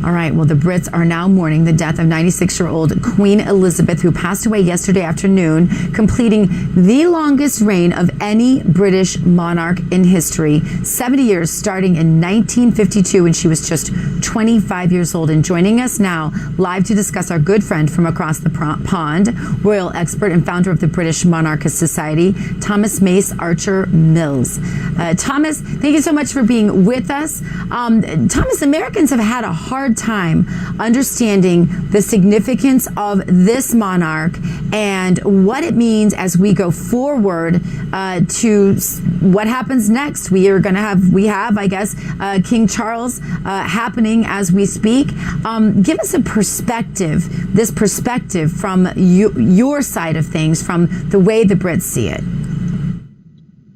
All right. Well, the Brits are now mourning the death of 96-year-old Queen Elizabeth, who passed away yesterday afternoon, completing the longest reign of any British monarch in history, 70 years, starting in 1952, when she was just 25 years old. And joining us now live to discuss, our good friend from across the pond, royal expert and founder of the British Monarchist Society, Thomas Mace-Archer-Mills. Thomas, thank you so much for being with us. Thomas, Americans have had a hard time understanding the significance of this monarch and what it means as we go forward to what happens next. We have, I guess, King Charles happening as we speak. Give us a perspective from your side of things, from the way the Brits see it.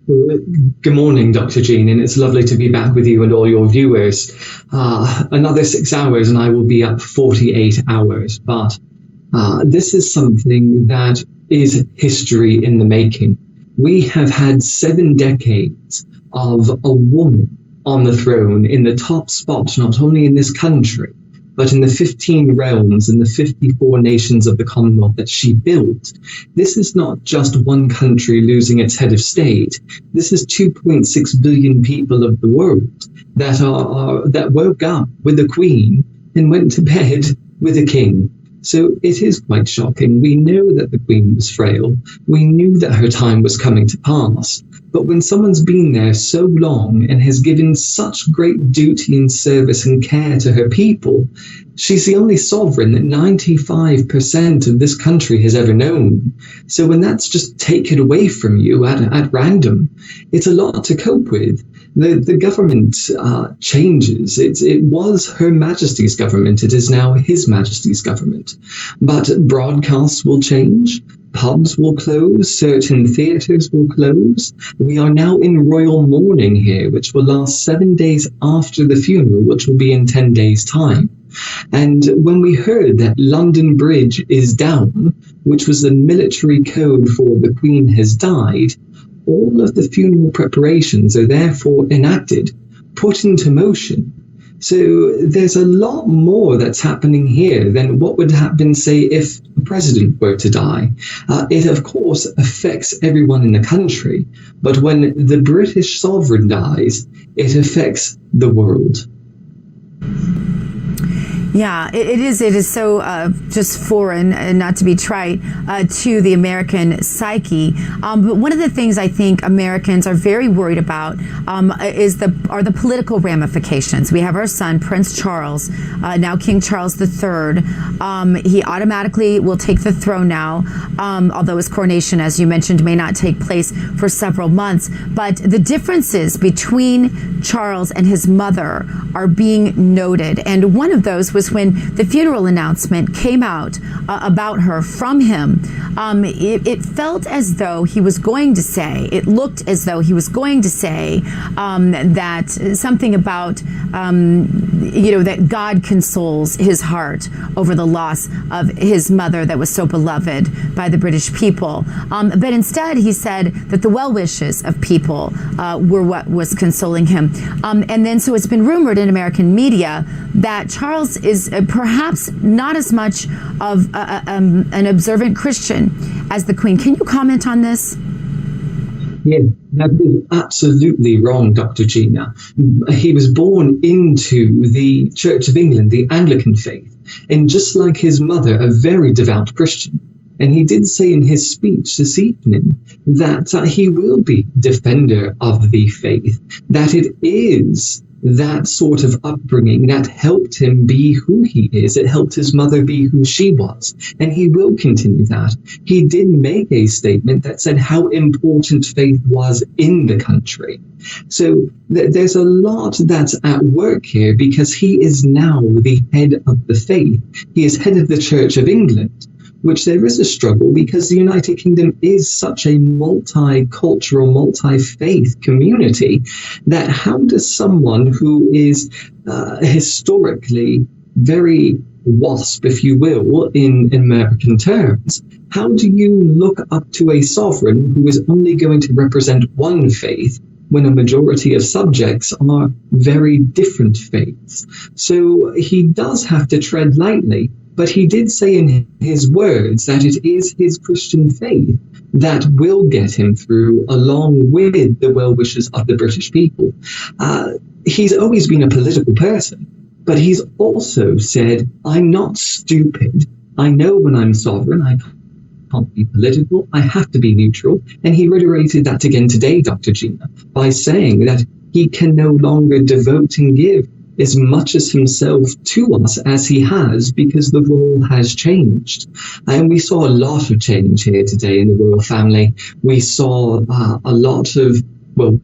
Good morning, Dr. Gina, and it's lovely to be back with you and all your viewers. Another 6 hours and I will be up 48 hours, but this is something that is history in the making. We have had 7 decades of a woman on the throne in the top spot, not only in this country, but in the 15 realms and the 54 nations of the Commonwealth that she built. This is not just one country losing its head of state. This is 2.6 billion people of the world that woke up with a queen and went to bed with a king. So it is quite shocking. We know that the Queen was frail. We knew that her time was coming to pass. But when someone's been there so long and has given such great duty and service and care to her people, she's the only sovereign that 95% of this country has ever known. So when that's just taken away from you at random, it's a lot to cope with. The government changes. It was Her Majesty's government. It is now His Majesty's government. But broadcasts will change. Pubs will close. Certain theatres will close. We are now in royal mourning here, which will last 7 days after the funeral, which will be in 10 days' time. And when we heard that London Bridge is down, which was the military code for the Queen has died, all of the funeral preparations are therefore enacted, put into motion. So there's a lot more that's happening here than what would happen, say, if a president were to die. It, of course, affects everyone in the country, but when the British sovereign dies, it affects the world. Yeah, it is so just foreign, and not to be trite, to the American psyche. But one of the things I think Americans are very worried about are the political ramifications. We have our son, Prince Charles, now King Charles III. He automatically will take the throne now, although his coronation, as you mentioned, may not take place for several months. But the differences between Charles and his mother are being noted. And one of those was when the funeral announcement came out about her from him. It felt as though he was going to say, it looked as though he was going to say that something about, that God consoles his heart over the loss of his mother that was so beloved by the British people. But instead, he said that the well wishes of people were what was consoling him. And then so it's been rumored in American media that Charles is perhaps not as much of an observant Christian as the Queen. Can you comment on this? Yeah, that is absolutely wrong, Dr. Gina. He was born into the Church of England, the Anglican faith, and just like his mother, a very devout Christian. And he did say in his speech this evening that he will be defender of the faith, that it is that sort of upbringing that helped him be who he is. It helped his mother be who she was. And he will continue that. He did make a statement that said how important faith was in the country. So there's a lot that's at work here, because he is now the head of the faith. He is head of the Church of England, which there is a struggle because the United Kingdom is such a multicultural, multi-faith community that how does someone who is historically very WASP, if you will, in American terms, how do you look up to a sovereign who is only going to represent one faith when a majority of subjects are very different faiths. So he does have to tread lightly, but he did say in his words that it is his Christian faith that will get him through, along with the well wishes of the British people. He's always been a political person, but he's also said, I'm not stupid. I know when I'm sovereign, I can't be political, I have to be neutral. And he reiterated that again today, Dr. Gina, by saying that he can no longer devote and give as much as himself to us as he has, because the role has changed. And we saw a lot of change here today in the royal family. We saw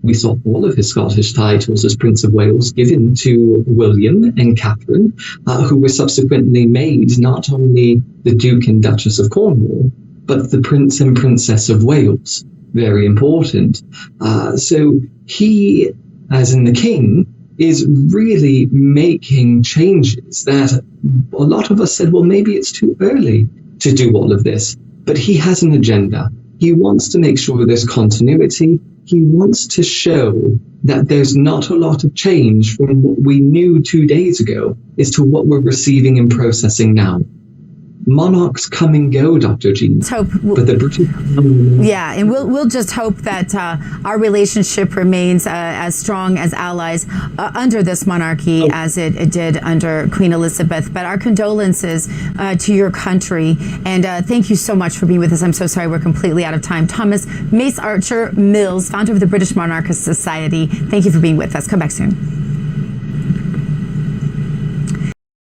we saw all of his Scottish titles as Prince of Wales given to William and Catherine, who were subsequently made not only the Duke and Duchess of Cornwall, but the Prince and Princess of Wales. Very important. So he, as in the King, is really making changes that a lot of us said, well, maybe it's too early to do all of this. But he has an agenda. He wants to make sure there's continuity. He wants to show that there's not a lot of change from what we knew 2 days ago as to what we're receiving and processing now. Monarchs come and go, Dr. Gina. Let's hope. But the British... Yeah, and we'll just hope that our relationship remains as strong as allies under this monarchy as it did under Queen Elizabeth. But our condolences to your country, and thank you so much for being with us. I'm so sorry we're completely out of time. Thomas Mace-Archer-Mills, founder of the British Monarchist Society, thank you for being with us. Come back soon.